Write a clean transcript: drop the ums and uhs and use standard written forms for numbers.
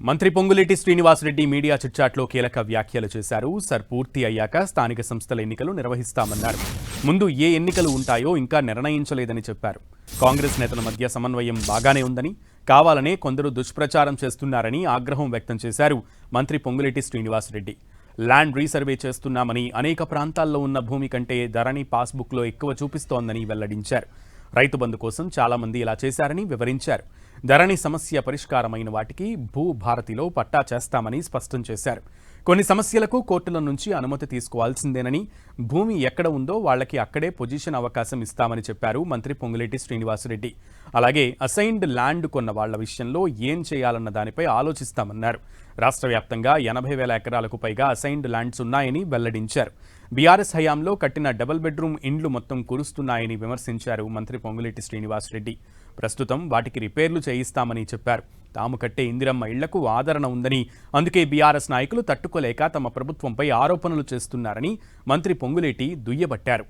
మంత్రి పొంగులేటి శ్రీనివాసరెడ్డి మీడియా చిట్చాట్లో కీలక వ్యాఖ్యలు చేశారు. పూర్తి అయ్యాక స్థానిక సంస్థల ఎన్నికలు నిర్వహిస్తామన్నారు. ముందు ఏ ఎన్నికలు ఉంటాయో ఇంకా నిర్ణయించలేదని చెప్పారు. కాంగ్రెస్ నేతల మధ్య సమన్వయం బాగానే ఉందని, కావాలనే కొందరు దుష్ప్రచారం చేస్తున్నారని ఆగ్రహం వ్యక్తం చేశారు మంత్రి పొంగులేటి శ్రీనివాసరెడ్డి. ల్యాండ్ రీసర్వే చేస్తున్నామని, అనేక ప్రాంతాల్లో ఉన్న భూమి కంటే ధరణి పాస్బుక్లో ఎక్కువ చూపిస్తోందని వెల్లడించారు. రైతు బంధు కోసం చాలా మంది ఇలా చేశారని వివరించారు. ధరణి సమస్య పరిష్కారమైన వాటికి భూభారతిలో పట్టా చేస్తామని స్పష్టం చేశారు. కొన్ని సమస్యలకు కోర్టుల నుంచి అనుమతి తీసుకోవాల్సిందేనని, భూమి ఎక్కడ ఉందో వాళ్లకి అక్కడే పొజిషన్ అవకాశం ఇస్తామని చెప్పారు మంత్రి పొంగులేటి శ్రీనివాసరెడ్డి. అలాగే అసైన్డ్ ల్యాండ్ కొన్న వాళ్ల విషయంలో ఏం చేయాలన్న దానిపై ఆలోచిస్తామన్నారు. రాష్ట్ర వ్యాప్తంగా 80,000 ఎకరాలకు పైగా అసైన్డ్ ల్యాండ్స్ ఉన్నాయని వెల్లడించారు. బీఆర్ఎస్ హయాంలో కట్టిన డబుల్ బెడ్రూమ్ ఇండ్లు మొత్తం కురుస్తున్నాయని విమర్శించారు మంత్రి పొంగులేటి శ్రీనివాసరెడ్డి. ప్రస్తుతం వాటికి రిపేర్లు చేయిస్తామని చెప్పారు. తాము కట్టే ఇందిరమ్మ ఇళ్లకు ఆదరణ ఉందని, అందుకే బీఆర్ఎస్ నాయకులు తట్టుకోలేక తమ ప్రభుత్వంపై ఆరోపణలు చేస్తున్నారని మంత్రి పొంగులేటి దుయ్యబట్టారు.